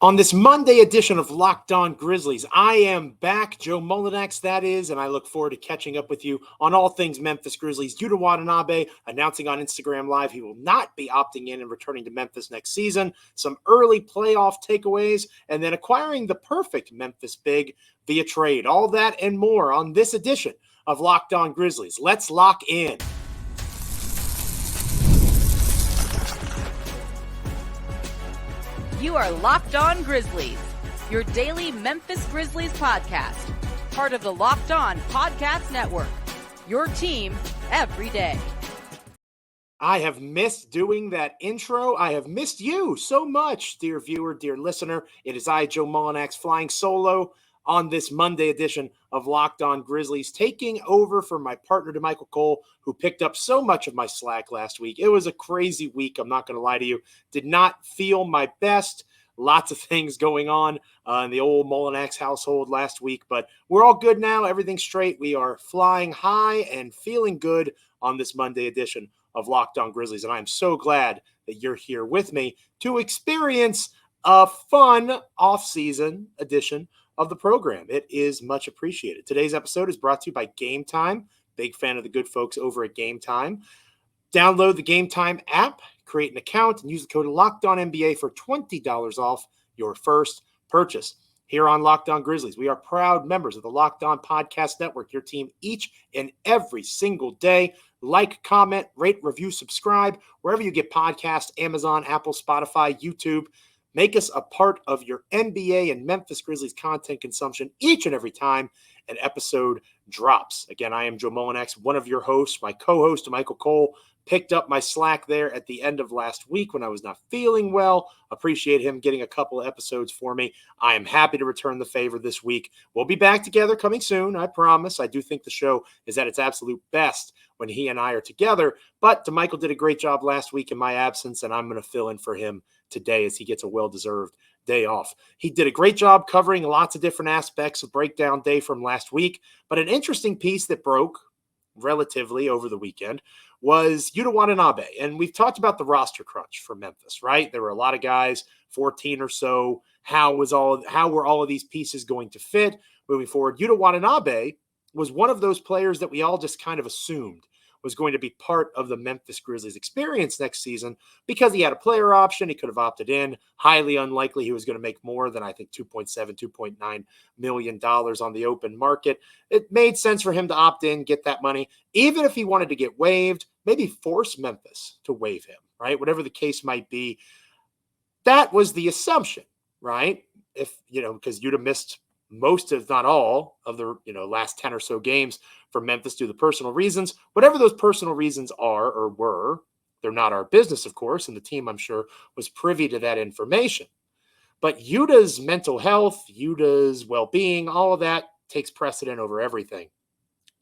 On this Monday edition of Locked On Grizzlies, I am back, Joe Mullinax, that is, and I look forward to catching up with you on all things Memphis Grizzlies. Yuta Watanabe announcing on Instagram Live he will not be opting in and returning to Memphis next season, some early playoff takeaways, and then acquiring the perfect Memphis big via trade. All that and more on this edition of Locked On Grizzlies. Let's lock in. You are Locked On Grizzlies, your daily Memphis Grizzlies podcast, part of the Locked On Podcast Network, your team every day. I have missed doing that intro. I have missed you so much, dear viewer, dear listener. It is I, Joe Mullinax, flying solo on this Monday edition of Locked On Grizzlies, taking over for my partner, DeMichael Cole, who picked up so much of my slack last week. It was a crazy week, I'm not going to lie to you. Did not feel my best. Lots of things going on in the old Mullinax household last week, but we're all good now. Everything's straight. We are flying high and feeling good on this Monday edition of Locked On Grizzlies, and I'm so glad that you're here with me to experience a fun off-season edition of the program. It is much appreciated. Today's episode is brought to you by Game Time. Big fan of the good folks over at Game Time. Download the Game Time app, create an account, and use the code LOCKEDONNBA for $20 off your first purchase. Here on Locked On Grizzlies, we are proud members of the Locked On Podcast Network, your team each and every single day. Like, comment, rate, review, subscribe, wherever you get podcasts, Amazon, Apple, Spotify, YouTube. Make us a part of your NBA and Memphis Grizzlies content consumption each and every time an episode drops. Again, I am Joe Mullinax, one of your hosts. My co-host, Michael Cole, picked up my slack there at the end of last week when I was not feeling well. Appreciate him getting a couple of episodes for me. I am happy to return the favor this week. We'll be back together coming soon, I promise. I do think the show is at its absolute best when he and I are together. But DeMichael did a great job last week in my absence, and I'm going to fill in for him today as he gets a well-deserved day off. He did a great job covering lots of different aspects of Breakdown Day from last week, but an interesting piece that broke relatively over the weekend was Yuta Watanabe. And we've talked about the roster crunch for Memphis, right? There were a lot of guys, 14 or so. How were all of these pieces going to fit moving forward? Yuta Watanabe was one of those players that we all just kind of assumed was going to be part of the Memphis Grizzlies experience next season because he had a player option. He could have opted in. Highly unlikely he was going to make more than, I think, $2.9 million on the open market. It made sense for him to opt in, get that money. Even if he wanted to get waived, maybe force Memphis to waive him, right? Whatever the case might be. That was the assumption, right? Because Yuta missed most, if not all, of the last 10 or so games for Memphis due to personal reasons. Whatever those personal reasons are or were, they're not our business, of course, and the team, I'm sure, was privy to that information. But Yuta's mental health, Yuta's well-being, all of that takes precedent over everything.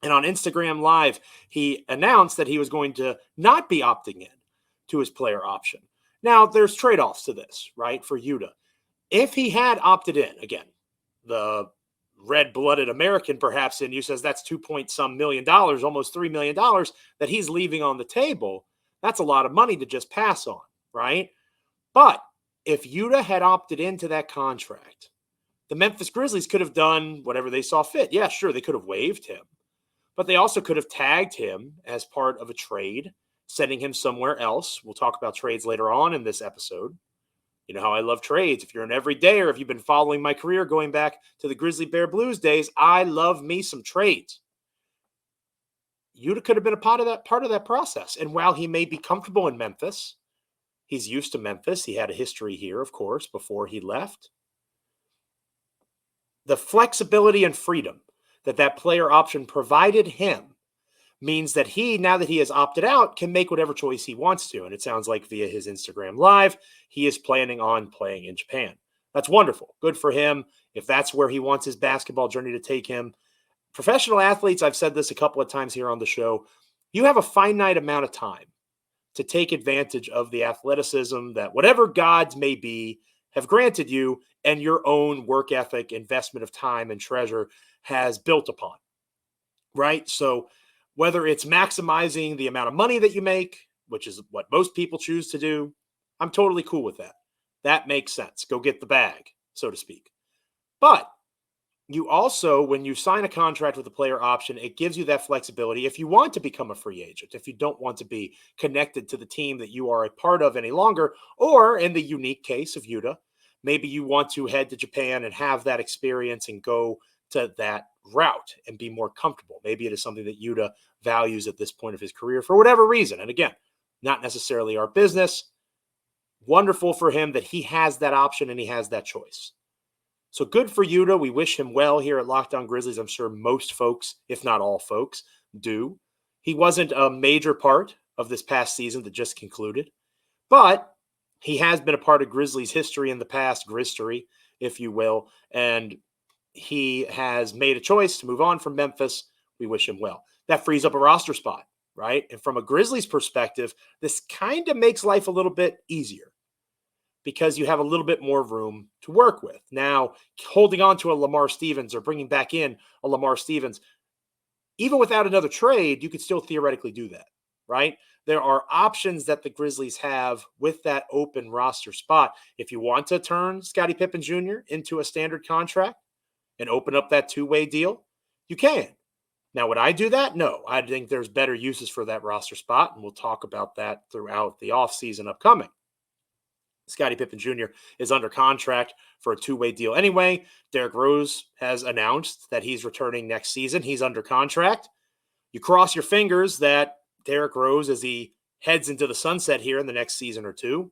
And on Instagram Live, he announced that he was going to not be opting in to his player option. Now, there's trade-offs to this, right, for Yuta. If he had opted in, again, the red-blooded American perhaps in you says that's $2 million, almost $3 million that he's leaving on the table. That's a lot of money to just pass on, right? But if Yuta had opted into that contract, the Memphis Grizzlies could have done whatever they saw fit. Yeah, sure, they could have waived him, but they also could have tagged him as part of a trade, sending him somewhere else. We'll talk about trades later on in this episode. You know how I love trades. If you're an everyday or if you've been following my career going back to the Grizzly Bear Blues days, I love me some trades. Yuta could have been a part of that process. And while he may be comfortable in Memphis, he's used to Memphis. He had a history here, of course, before he left. The flexibility and freedom that player option provided him means that he, now that he has opted out, can make whatever choice he wants to. And it sounds like via his Instagram Live, he is planning on playing in Japan. That's wonderful. Good for him. If that's where he wants his basketball journey to take him. Professional athletes, I've said this a couple of times here on the show, you have a finite amount of time to take advantage of the athleticism that whatever gods may be have granted you and your own work ethic, investment of time and treasure has built upon, right? So whether it's maximizing the amount of money that you make, which is what most people choose to do, I'm totally cool with that. That makes sense. Go get the bag, so to speak. But you also, when you sign a contract with a player option, it gives you that flexibility if you want to become a free agent, if you don't want to be connected to the team that you are a part of any longer, or in the unique case of Yuta, maybe you want to head to Japan and have that experience and go to that route and be more comfortable. Maybe it is something that Yuta values at this point of his career for whatever reason. And again, not necessarily our business. Wonderful for him that he has that option and he has that choice. So good for Yuta. We wish him well here at Locked On Grizzlies. I'm sure most folks, if not all folks, do. He wasn't a major part of this past season that just concluded, but he has been a part of Grizzlies history in the past, Grizstory, if you will, and he has made a choice to move on from Memphis. We wish him well. That frees up a roster spot, right? And from a Grizzlies perspective, this kind of makes life a little bit easier, because you have a little bit more room to work with. Now, holding on to a Lamar Stevens or bringing back in a Lamar Stevens, even without another trade, you could still theoretically do that, right? There are options that the Grizzlies have with that open roster spot. If you want to turn Scottie Pippen Jr. into a standard contract and open up that two-way deal, you can. Now, would I do that? No. I think there's better uses for that roster spot, and we'll talk about that throughout the offseason upcoming. Scottie Pippen Jr. is under contract for a two-way deal anyway. Derrick Rose has announced that he's returning next season. He's under contract. You cross your fingers that Derrick Rose, as he heads into the sunset here in the next season or two,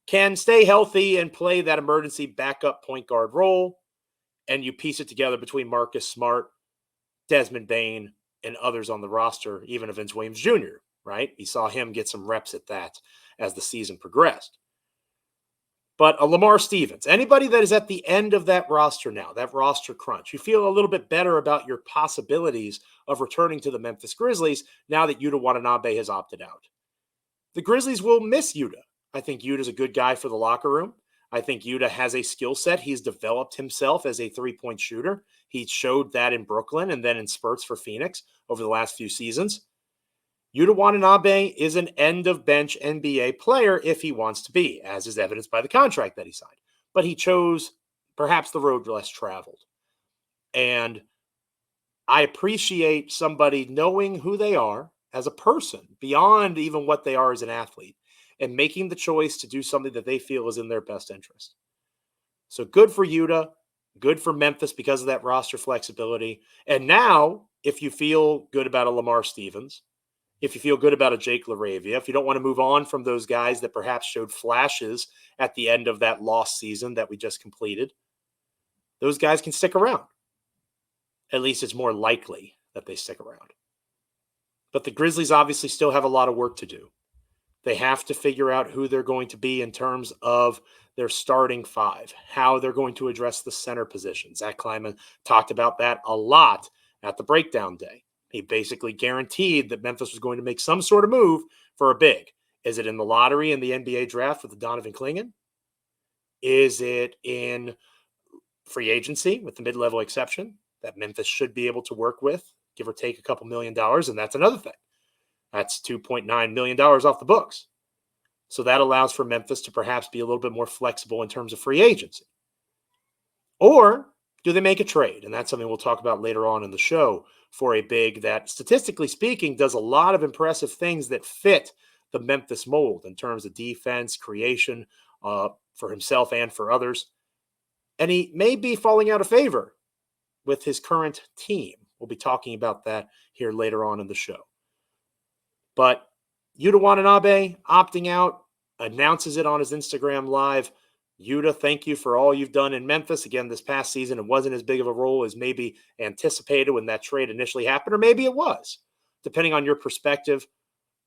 can stay healthy and play that emergency backup point guard role, and you piece it together between Marcus Smart, Desmond Bane, and others on the roster, even Vince Williams Jr., right? You saw him get some reps at that as the season progressed. But a Lamar Stevens, anybody that is at the end of that roster now, that roster crunch, you feel a little bit better about your possibilities of returning to the Memphis Grizzlies now that Yuta Watanabe has opted out. The Grizzlies will miss Yuta. I think Yuta's a good guy for the locker room. I think Yuta has a skill set. He's developed himself as a three-point shooter. He showed that in Brooklyn and then in spurts for Phoenix over the last few seasons. Yuta Watanabe is an end-of-bench NBA player if he wants to be, as is evidenced by the contract that he signed. But he chose perhaps the road less traveled. And I appreciate somebody knowing who they are as a person, beyond even what they are as an athlete, and making the choice to do something that they feel is in their best interest. So good for Yuta, good for Memphis because of that roster flexibility. And now, if you feel good about a Lamar Stevens, if you feel good about a Jake LaRavia, if you don't want to move on from those guys that perhaps showed flashes at the end of that lost season that we just completed, those guys can stick around. At least it's more likely that they stick around. But the Grizzlies obviously still have a lot of work to do. They have to figure out who they're going to be in terms of their starting five, how they're going to address the center position. Zach Kleiman talked about that a lot at the breakdown day. He basically guaranteed that Memphis was going to make some sort of move for a big. Is it in the lottery in the NBA draft with the Donovan Clingan? Is it in free agency with the mid-level exception that Memphis should be able to work with, give or take a couple $1 million? And that's another thing. That's $2.9 million off the books. So that allows for Memphis to perhaps be a little bit more flexible in terms of free agency. Or do they make a trade? And that's something we'll talk about later on in the show, for a big that, statistically speaking, does a lot of impressive things that fit the Memphis mold in terms of defense, creation for himself and for others. And he may be falling out of favor with his current team. We'll be talking about that here later on in the show. But Yuta Watanabe opting out, announces it on his Instagram Live. Yuta, thank you for all you've done in Memphis. Again, this past season, it wasn't as big of a role as maybe anticipated when that trade initially happened, or maybe it was. Depending on your perspective,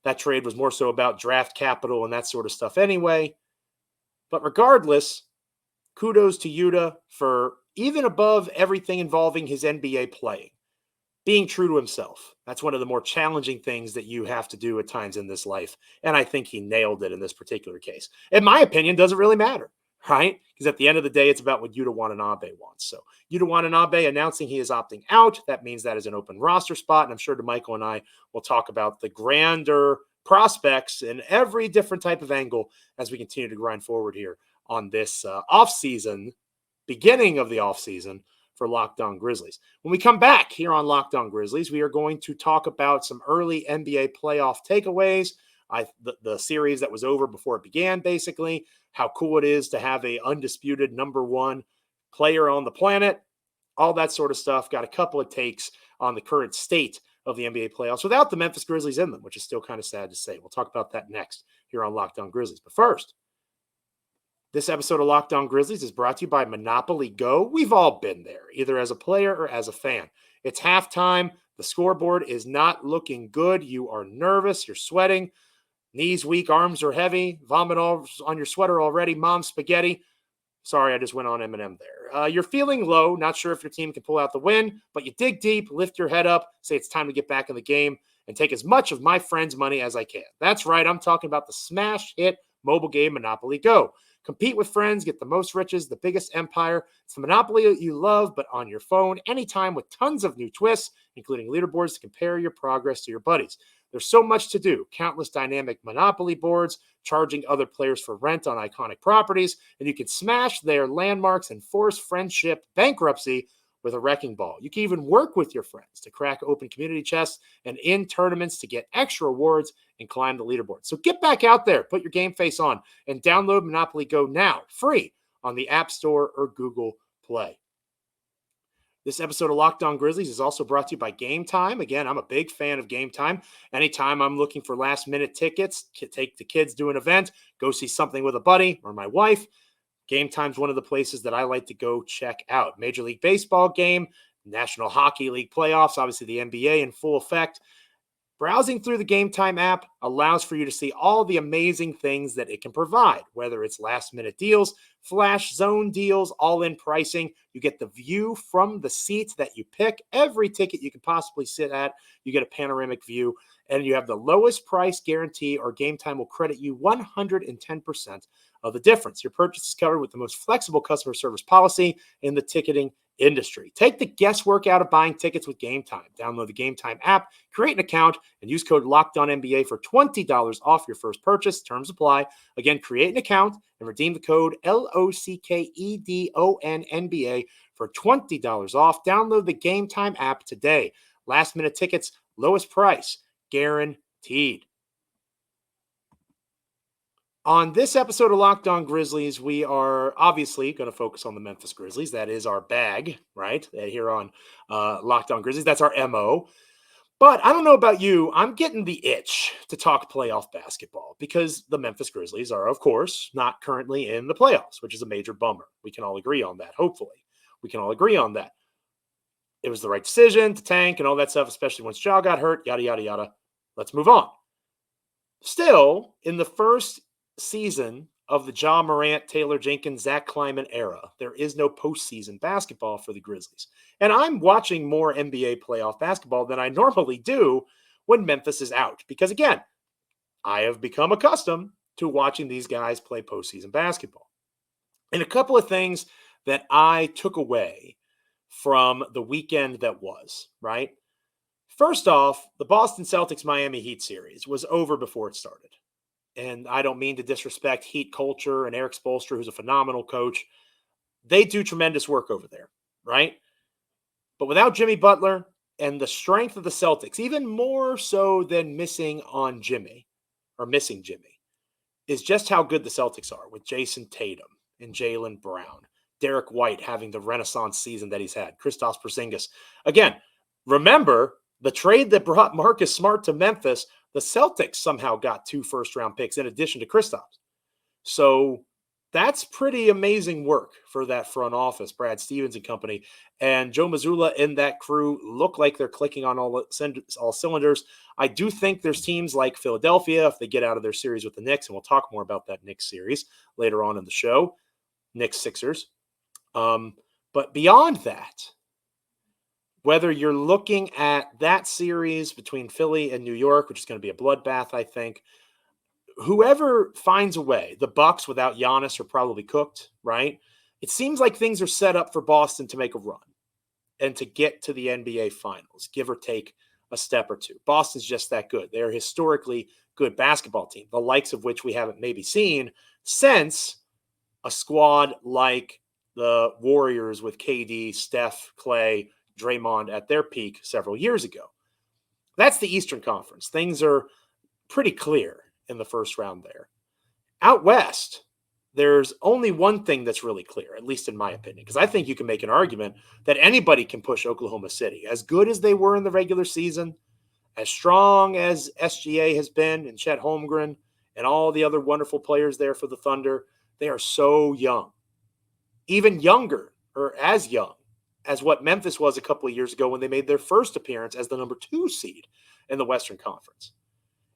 that trade was more so about draft capital and that sort of stuff anyway. But regardless, kudos to Yuta for, even above everything involving his NBA playing, being true to himself. That's one of the more challenging things that you have to do at times in this life. And I think he nailed it in this particular case. In my opinion, doesn't really matter, right? Because at the end of the day, it's about what Yuta Watanabe wants. So Yuta Watanabe announcing he is opting out. That means that is an open roster spot. And I'm sure DeMichael and I will talk about the grander prospects in every different type of angle as we continue to grind forward here on this offseason, beginning of the offseason for Locked On Grizzlies. When we come back here on Locked On Grizzlies, we are going to talk about some early NBA playoff takeaways, the series that was over before it began, basically, how cool it is to have a undisputed number one player on the planet, all that sort of stuff. Got a couple of takes on the current state of the NBA playoffs without the Memphis Grizzlies in them, which is still kind of sad to say. We'll talk about that next here on Locked On Grizzlies. But first, this episode of Locked On Grizzlies is brought to you by Monopoly Go. We've all been there, either as a player or as a fan. It's halftime. The scoreboard is not looking good. You are nervous. You're sweating. Knees weak, arms are heavy. Vomit all on your sweater already. Mom spaghetti. Sorry, I just went on Eminem there. You're feeling low, not sure if your team can pull out the win, but you dig deep, lift your head up, say it's time to get back in the game, and take as much of my friends' money as I can. That's right, I'm talking about the smash hit mobile game Monopoly Go. Compete with friends, get the most riches, the biggest empire. It's the Monopoly that you love, but on your phone, anytime with tons of new twists, including leaderboards to compare your progress to your buddies. There's so much to do. Countless dynamic Monopoly boards, charging other players for rent on iconic properties, and you can smash their landmarks and force friendship bankruptcy with a wrecking ball. You can even work with your friends to crack open community chests and in tournaments to get extra rewards and climb the leaderboard. So get back out there, put your game face on, and download Monopoly Go now, free on the App Store or Google Play. This episode of Locked On Grizzlies is also brought to you by Game Time. Again, I'm a big fan of Game Time. Anytime I'm looking for last-minute tickets, take the kids to an event, go see something with a buddy or my wife, Game Time's one of the places that I like to go check out. Major League Baseball game, National Hockey League playoffs, obviously the NBA in full effect. Browsing through the Game Time app allows for you to see all the amazing things that it can provide, whether it's last-minute deals, flash zone deals, all-in pricing. You get the view from the seats that you pick. Every ticket you can possibly sit at, you get a panoramic view, and you have the lowest price guarantee, or Game Time will credit you 110% of the difference. Your purchase is covered with the most flexible customer service policy in the ticketing industry. Take the guesswork out of buying tickets with Game Time. Download the Game Time app, create an account, and use code LOCKEDONNBA for $20 off your first purchase. Terms apply. Again, create an account and redeem the code LOCKEDONNBA for $20 off. Download the Game Time app today. Last minute tickets, lowest price, guaranteed. On this episode of Locked On Grizzlies, we are obviously going to focus on the Memphis Grizzlies. That is our bag, right? Here on Locked On Grizzlies. That's our MO. But I don't know about you. I'm getting the itch to talk playoff basketball because the Memphis Grizzlies are, of course, not currently in the playoffs, which is a major bummer. We can all agree on that, hopefully. We can all agree on that. It was the right decision to tank and all that stuff, especially once Ja got hurt, yada, yada, yada. Let's move on. Still, in the first season of the Ja Morant, Taylor Jenkins, Zach Kleiman era, there is no postseason basketball for the Grizzlies. And I'm watching more NBA playoff basketball than I normally do when Memphis is out. Because again, I have become accustomed to watching these guys play postseason basketball. And a couple of things that I took away from the weekend that was, right? First off, the Boston Celtics-Miami Heat series was over before it started. And I don't mean to disrespect Heat culture and Eric Spoelstra, who's a phenomenal coach. They do tremendous work over there, right? But without Jimmy Butler and the strength of the Celtics, even more so than missing Jimmy, is just how good the Celtics are with Jason Tatum and Jaylen Brown, Derek White having the renaissance season that he's had, Kristaps Porzingis. Again, remember the trade that brought Marcus Smart to Memphis. The Celtics somehow got 2 first-round picks in addition to Kristaps. So that's pretty amazing work for that front office, Brad Stevens and company. And Joe Mazzulla and that crew look like they're clicking on all cylinders. I do think there's teams like Philadelphia, if they get out of their series with the Knicks, and we'll talk more about that Knicks series later on in the show, Knicks-Sixers. But beyond that, whether you're looking at that series between Philly and New York, which is going to be a bloodbath, I think, whoever finds a way, the Bucks without Giannis are probably cooked, right? It seems like things are set up for Boston to make a run and to get to the NBA Finals, give or take a step or two. Boston's just that good. They're a historically good basketball team, the likes of which we haven't maybe seen since a squad like the Warriors with KD, Steph, Clay, Draymond at their peak several years ago. That's the Eastern Conference. Things are pretty clear in the first round there. Out West, there's only one thing that's really clear, at least in my opinion, because I think you can make an argument that anybody can push Oklahoma City. As good as they were in the regular season, as strong as SGA has been and Chet Holmgren and all the other wonderful players there for the Thunder, they are so young. Even younger, or as young, as what Memphis was a couple of years ago when they made their first appearance as the number 2 seed in the Western Conference.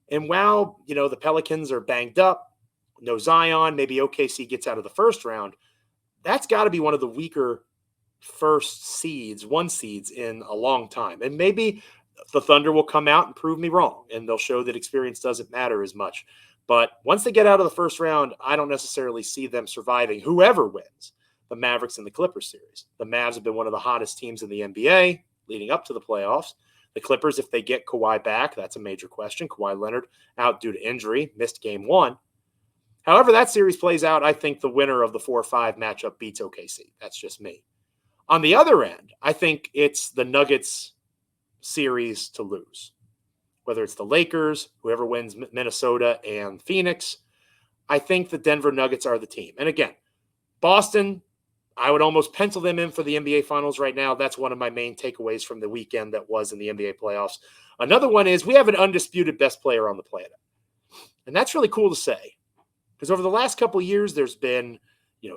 And while, the Pelicans are banged up, no Zion, maybe OKC gets out of the first round, that's got to be one of the weaker first seeds, 1 seeds in a long time. And maybe the Thunder will come out and prove me wrong, and they'll show that experience doesn't matter as much. But once they get out of the first round, I don't necessarily see them surviving whoever wins the Mavericks and the Clippers series. The Mavs have been one of the hottest teams in the NBA leading up to the playoffs. The Clippers, if they get Kawhi back, that's a major question. Kawhi Leonard out due to injury, missed game 1. However that series plays out, I think the winner of the 4-5 matchup beats OKC. That's just me. On the other end, I think it's the Nuggets series to lose. Whether it's the Lakers, whoever wins Minnesota and Phoenix, I think the Denver Nuggets are the team. And again, Boston, I would almost pencil them in for the NBA Finals right now. That's one of my main takeaways from the weekend that was in the NBA playoffs. Another one is we have an undisputed best player on the planet. And that's really cool to say. Because over the last couple of years, there's been,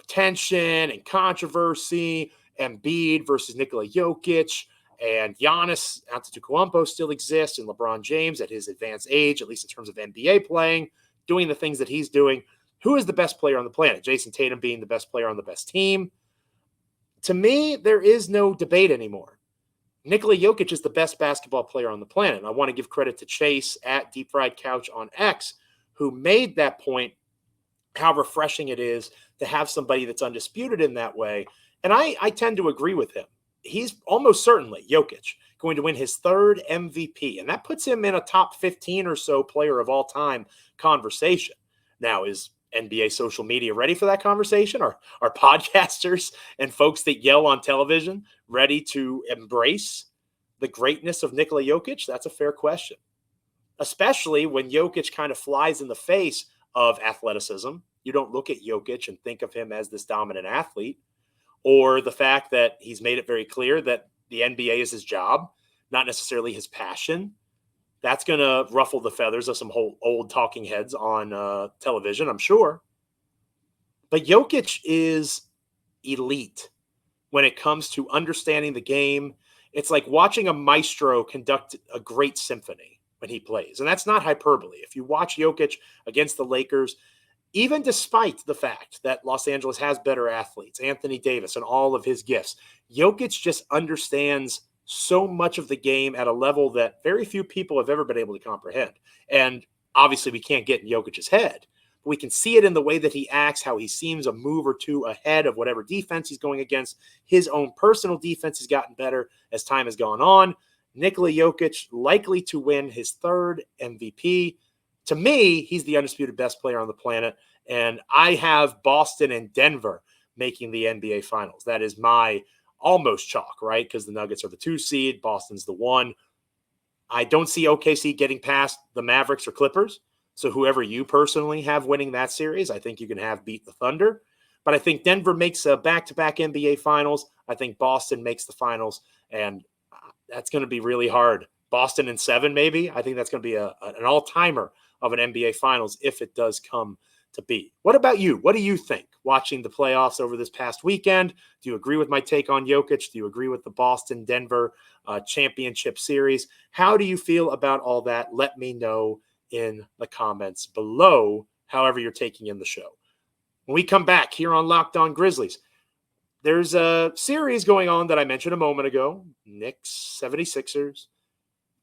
tension and controversy. Embiid versus Nikola Jokic, and Giannis Antetokounmpo still exists, and LeBron James at his advanced age, at least in terms of NBA playing, doing the things that he's doing. Who is the best player on the planet? Jason Tatum being the best player on the best team. To me, there is no debate anymore. Nikola Jokic is the best basketball player on the planet. And I want to give credit to Chase at Deep Fried Couch on X, who made that point, how refreshing it is to have somebody that's undisputed in that way. And I tend to agree with him. He's almost certainly, Jokic, going to win his 3rd MVP. And that puts him in a top 15 or so player of all time conversation. Now, is NBA social media ready for that conversation? Are podcasters and folks that yell on television ready to embrace the greatness of Nikola Jokic? That's a fair question. Especially when Jokic kind of flies in the face of athleticism. You don't look at Jokic and think of him as this dominant athlete. Or the fact that he's made it very clear that the NBA is his job, not necessarily his passion. That's going to ruffle the feathers of some old talking heads on television, I'm sure. But Jokic is elite when it comes to understanding the game. It's like watching a maestro conduct a great symphony when he plays. And that's not hyperbole. If you watch Jokic against the Lakers, even despite the fact that Los Angeles has better athletes, Anthony Davis and all of his gifts, Jokic just understands so much of the game at a level that very few people have ever been able to comprehend. And obviously we can't get in Jokic's head, but we can see it in the way that he acts, how he seems a move or two ahead of whatever defense he's going against. His own personal defense has gotten better as time has gone on. Nikola Jokic likely to win his 3rd MVP. To me, he's the undisputed best player on the planet, and I have Boston and Denver making the NBA Finals. That is my almost chalk, right? Because the Nuggets are the 2 seed, Boston's the 1. I don't see OKC getting past the Mavericks or Clippers, so whoever you personally have winning that series, I think you can have beat the Thunder. But I think Denver makes a back-to-back NBA Finals. I think Boston makes the Finals, and that's going to be really hard. Boston in 7, maybe. I think that's going to be an all-timer of an NBA Finals if it does come to be. What about you? What do you think watching the playoffs over this past weekend? Do you agree with my take on Jokic? Do you agree with the Boston-Denver championship series? How do you feel about all that? Let me know in the comments below, however you're taking in the show. When we come back here on Locked On Grizzlies, there's a series going on that I mentioned a moment ago, Knicks, 76ers.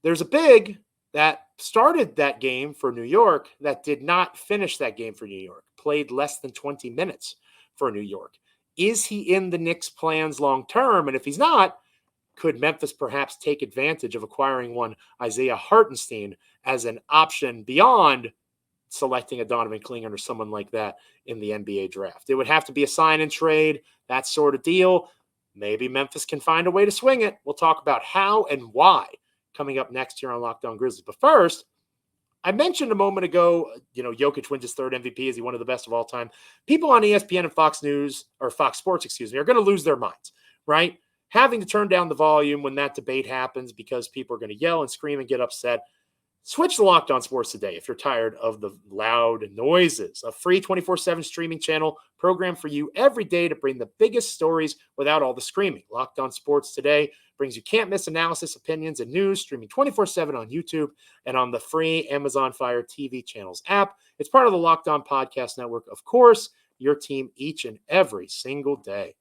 There's a big that started that game for New York that did not finish that game for New York, played less than 20 minutes for New York. Is he in the Knicks' plans long term? And if he's not, could Memphis perhaps take advantage of acquiring one Isaiah Hartenstein as an option beyond selecting a Donovan Clingan or someone like that in the NBA draft. It would have to be a sign and trade, that sort of deal. Maybe Memphis can find a way to swing it. We'll talk about how and why coming up next here on Locked On Grizzlies. But first, I mentioned a moment ago, Jokic wins his third MVP. Is he one of the best of all time? People on ESPN and Fox News, or Fox Sports, are going to lose their minds, right? Having to turn down the volume when that debate happens because people are going to yell and scream and get upset. Switch to Locked On Sports today if you're tired of the loud noises. A free 24/7 streaming channel program for you every day to bring the biggest stories without all the screaming. Locked On Sports today brings you can't-miss analysis, opinions, and news, streaming 24/7 on YouTube and on the free Amazon Fire TV channels app. It's part of the Locked On Podcast Network. Of course, your team each and every single day.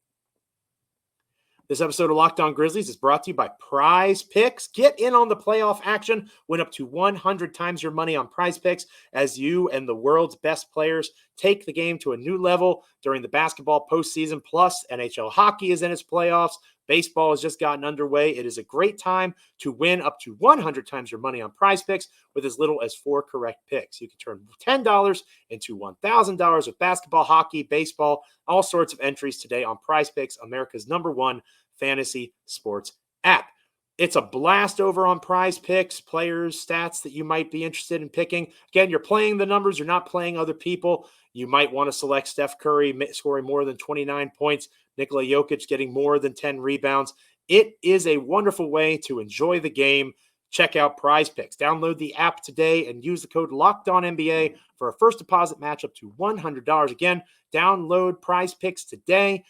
This episode of Locked On Grizzlies is brought to you by PrizePicks. Get in on the playoff action. Win up to 100 times your money on PrizePicks as you and the world's best players take the game to a new level during the basketball postseason. Plus, NHL hockey is in its playoffs. Baseball has just gotten underway. It is a great time to win up to 100 times your money on PrizePicks with as little as 4 correct picks. You can turn $10 into $1,000 with basketball, hockey, baseball, all sorts of entries today on PrizePicks, America's #1 fantasy sports app. It's a blast over on PrizePicks, players, stats that you might be interested in picking. Again, you're playing the numbers. You're not playing other people. You might want to select Steph Curry scoring more than 29 points, Nikola Jokic getting more than 10 rebounds. It is a wonderful way to enjoy the game. Check out PrizePicks. Download the app today and use the code LOCKEDONNBA for a first deposit match up to $100. Again, download PrizePicks today.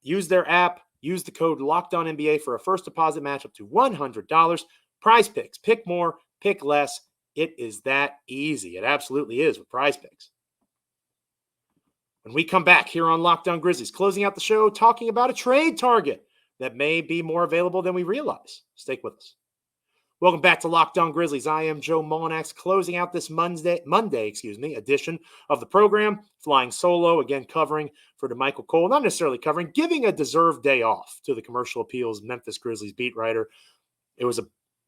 Use their app. Use the code LOCKEDONNBA for a first deposit match up to $100. PrizePicks. Pick more, pick less. It is that easy. It absolutely is with PrizePicks. When we come back here on Locked On Grizzlies, closing out the show, talking about a trade target that may be more available than we realize. Stick with us. Welcome back to Locked On Grizzlies. I am Joe Mullinax, closing out this Monday edition of the program, flying solo, again covering for DeMichael Cole, not necessarily covering, giving a deserved day off to the Commercial Appeals Memphis Grizzlies beat writer. It was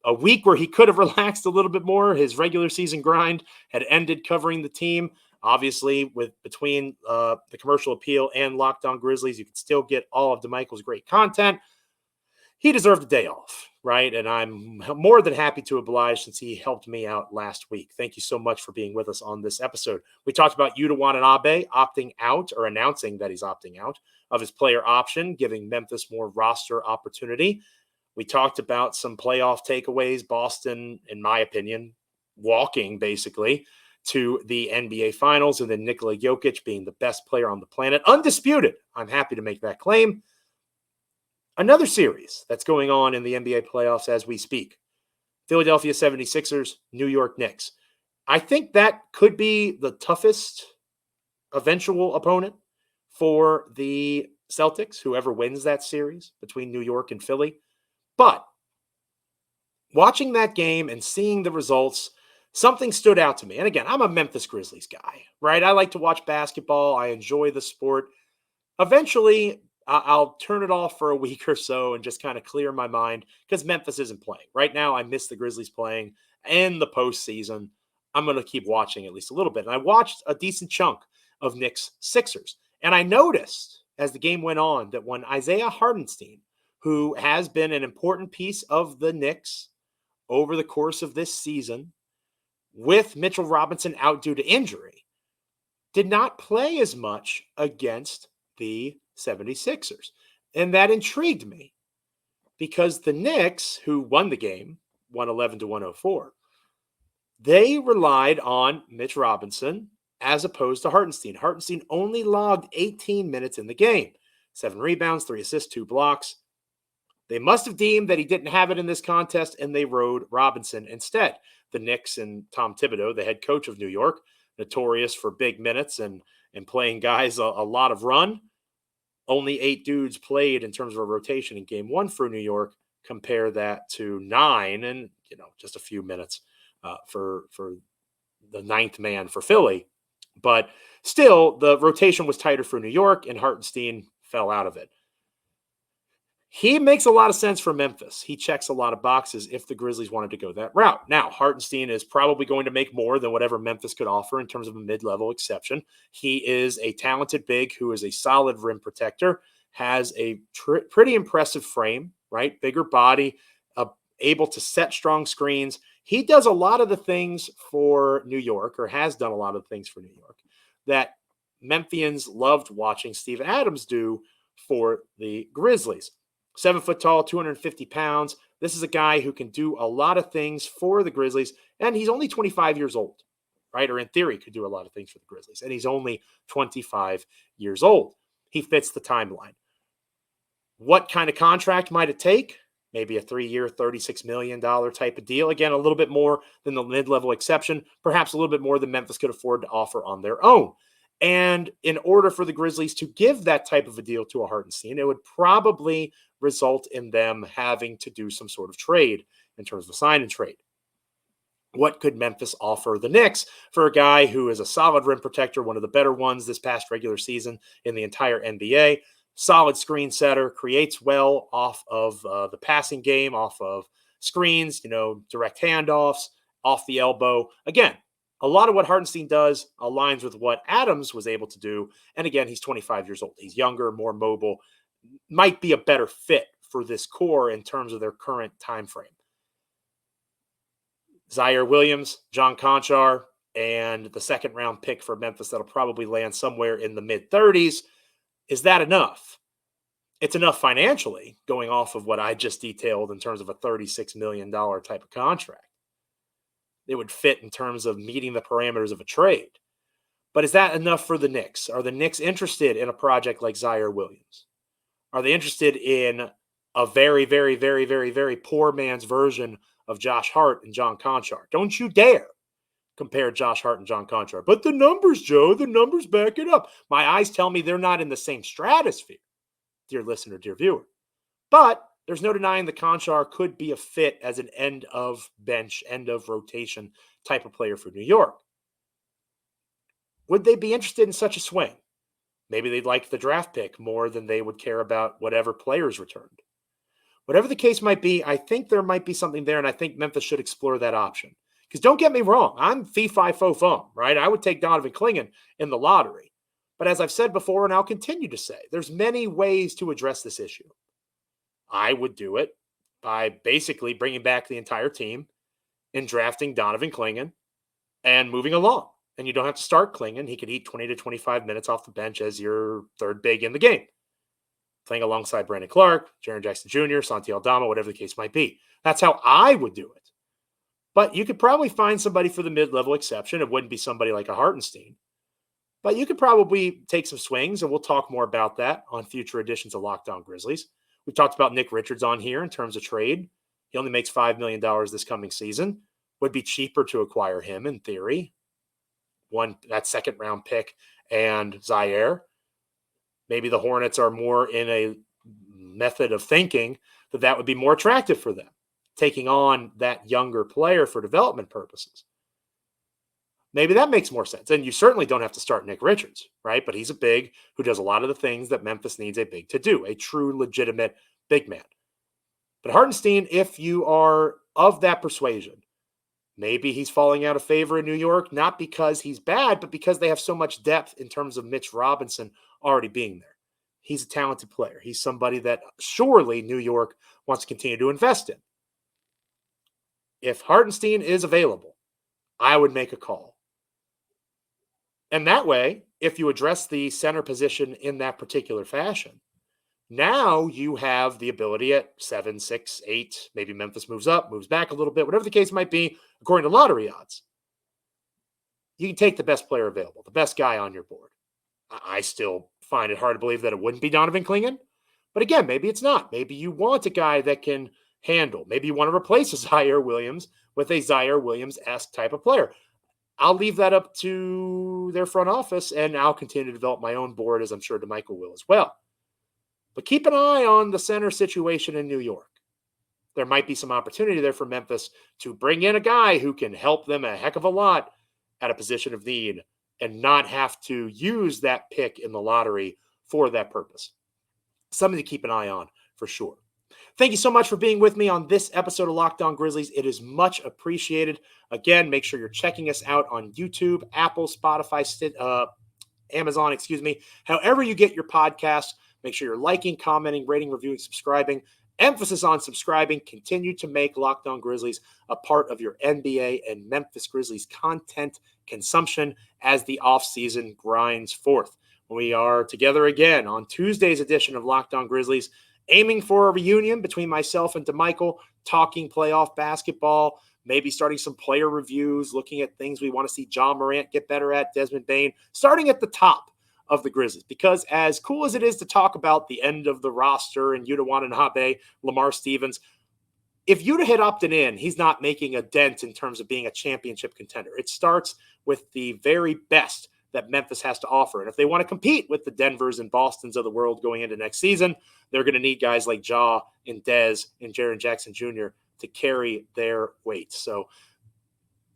a week where he could have relaxed a little bit more. His regular season grind had ended covering the team. Obviously, between the Commercial Appeal and Locked On Grizzlies, you can still get all of DeMichael's great content. He deserved a day off, right? And I'm more than happy to oblige since he helped me out last week. Thank you so much for being with us on this episode. We talked about Yuta Watanabe opting out, or announcing that he's opting out of his player option, giving Memphis more roster opportunity. We talked about some playoff takeaways. Boston, in my opinion, walking basically to the NBA Finals, and then Nikola Jokic being the best player on the planet. Undisputed. I'm happy to make that claim. Another series that's going on in the NBA playoffs as we speak. Philadelphia 76ers, New York Knicks. I think that could be the toughest eventual opponent for the Celtics, whoever wins that series between New York and Philly. But watching that game and seeing the results, something stood out to me. And again, I'm a Memphis Grizzlies guy, right? I like to watch basketball. I enjoy the sport. Eventually, I'll turn it off for a week or so and just kind of clear my mind because Memphis isn't playing. Right now, I miss the Grizzlies playing and the postseason. I'm going to keep watching at least a little bit. And I watched a decent chunk of Knicks Sixers. And I noticed as the game went on that when Isaiah Hartenstein, who has been an important piece of the Knicks over the course of this season, with Mitchell Robinson out due to injury, did not play as much against the 76ers. And that intrigued me because the Knicks, who won the game, 111-104, they relied on Mitch Robinson as opposed to Hartenstein. Hartenstein only logged 18 minutes in the game, 7 rebounds, 3 assists, 2 blocks. They must have deemed that he didn't have it in this contest, and they rode Robinson instead. The Knicks and Tom Thibodeau, the head coach of New York, notorious for big minutes and playing guys a lot of run. Only 8 dudes played in terms of a rotation in game 1 for New York. Compare that to 9 and, just a few minutes for the 9th man for Philly. But still, the rotation was tighter for New York, and Hartenstein fell out of it. He makes a lot of sense for Memphis. He checks a lot of boxes if the Grizzlies wanted to go that route. Now, Hartenstein is probably going to make more than whatever Memphis could offer in terms of a mid-level exception. He is a talented big who is a solid rim protector, has a pretty impressive frame, right? Bigger body, able to set strong screens. He does a lot of the things for New York, or has done a lot of things for New York, that Memphians loved watching Steve Adams do for the Grizzlies. 7 foot tall, 250 pounds. This is a guy who can do a lot of things for the Grizzlies, and he's only 25 years old, right? Or in theory, could do a lot of things for the Grizzlies, and he's only 25 years old. He fits the timeline. What kind of contract might it take? Maybe a 3-year, $36 million type of deal. Again, a little bit more than the mid-level exception, perhaps a little bit more than Memphis could afford to offer on their own. And in order for the Grizzlies to give that type of a deal to a Hartenstein, it would probably result in them having to do some sort of trade in terms of a sign and trade. What could Memphis offer the Knicks for a guy who is a solid rim protector, one of the better ones this past regular season in the entire NBA, solid screen setter, creates well off of the passing game, off of screens, direct handoffs, off the elbow. Again, a lot of what Hartenstein does aligns with what Adams was able to do. And again, he's 25 years old. He's younger, more mobile, might be a better fit for this core in terms of their current time frame. Zaire Williams, John Conchar, and the second-round pick for Memphis that'll probably land somewhere in the mid-30s. Is that enough? It's enough financially, going off of what I just detailed in terms of a $36 million type of contract. It would fit in terms of meeting the parameters of a trade. But is that enough for the Knicks? Are the Knicks interested in a project like Zaire Williams? Are they interested in a very, very, very, very, very poor man's version of Josh Hart and John Conchar? Don't you dare compare Josh Hart and John Conchar. But the numbers, Joe, the numbers back it up. My eyes tell me they're not in the same stratosphere, dear listener, dear viewer. But there's no denying the Conchar could be a fit as an end of bench, end of rotation type of player for New York. Would they be interested in such a swing? Maybe they'd like the draft pick more than they would care about whatever players returned. Whatever the case might be, I think there might be something there, and I think Memphis should explore that option. Because don't get me wrong, I'm fee-fi-fo-fum, right? I would take Donovan Clingan in the lottery. But as I've said before, and I'll continue to say, there's many ways to address this issue. I would do it by basically bringing back the entire team and drafting Donovan Clingan and moving along. And you don't have to start Clingan. He could eat 20 to 25 minutes off the bench as your third big in the game, playing alongside Brandon Clark, Jaren Jackson Jr., Santi Aldama, whatever the case might be. That's how I would do it. But you could probably find somebody for the mid-level exception. It wouldn't be somebody like a Hartenstein. But you could probably take some swings, and we'll talk more about that on future editions of Locked On Grizzlies. We've talked about Nick Richards on here in terms of trade. He only makes $5 million this coming season. Would be cheaper to acquire him in theory. That second-round pick and Zaire. Maybe the Hornets are more in a method of thinking that would be more attractive for them, taking on that younger player for development purposes. Maybe that makes more sense. And you certainly don't have to start Nick Richards, right? But he's a big who does a lot of the things that Memphis needs a big to do, a true, legitimate big man. But Hartenstein, if you are of that persuasion, maybe he's falling out of favor in New York, not because he's bad, but because they have so much depth in terms of Mitch Robinson already being there. He's a talented player. He's somebody that surely New York wants to continue to invest in. If Hartenstein is available, I would make a call. And that way, if you address the center position in that particular fashion, now you have the ability at 7, 6, 8, maybe Memphis moves up, moves back a little bit, whatever the case might be, according to lottery odds. You can take the best player available, the best guy on your board. I still find it hard to believe that it wouldn't be Donovan Clingan. But again, maybe it's not. Maybe you want a guy that can handle. Maybe you want to replace a Zaire Williams with a Zaire Williams-esque type of player. I'll leave that up to their front office, and I'll continue to develop my own board, as I'm sure DeMichael will as well. But keep an eye on the center situation in New York. There might be some opportunity there for Memphis to bring in a guy who can help them a heck of a lot at a position of need and not have to use that pick in the lottery for that purpose. Something to keep an eye on for sure. Thank you so much for being with me on this episode of Locked On Grizzlies. It is much appreciated. Again, make sure you're checking us out on YouTube, Apple, Spotify, Amazon, however you get your podcasts. Make sure you're liking, commenting, rating, reviewing, subscribing. Emphasis on subscribing. Continue to make Locked On Grizzlies a part of your NBA and Memphis Grizzlies content consumption as the offseason grinds forth. We are together again on Tuesday's edition of Locked On Grizzlies, aiming for a reunion between myself and DeMichael, talking playoff basketball, maybe starting some player reviews, looking at things we want to see John Morant get better at, Desmond Bane, starting at the top of the Grizzlies. Because as cool as it is to talk about the end of the roster and Yuta Watanabe, Lamar Stevens, if Yuta had opted in, he's not making a dent in terms of being a championship contender. It starts with the very best that Memphis has to offer. And if they want to compete with the Denvers and Bostons of the world going into next season, they're going to need guys like Ja and Dez and Jaren Jackson Jr. to carry their weight. So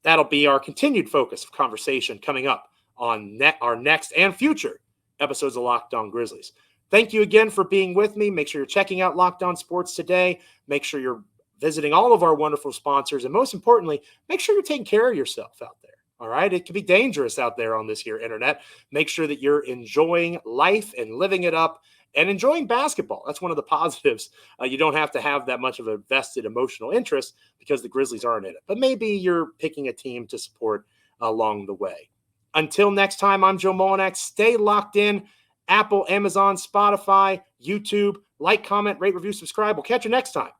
that'll be our continued focus of conversation coming up on our next and future episodes of Locked On Grizzlies. Thank you again for being with me. Make sure you're checking out Locked On Sports today. Make sure you're visiting all of our wonderful sponsors. And most importantly, make sure you're taking care of yourself out there. All right. It can be dangerous out there on this here internet. Make sure that you're enjoying life and living it up and enjoying basketball. That's one of the positives. You don't have to have that much of a vested emotional interest because the Grizzlies aren't in it. But maybe you're picking a team to support along the way. Until next time, I'm Joe Molinak. Stay locked in. Apple, Amazon, Spotify, YouTube. Like, comment, rate, review, subscribe. We'll catch you next time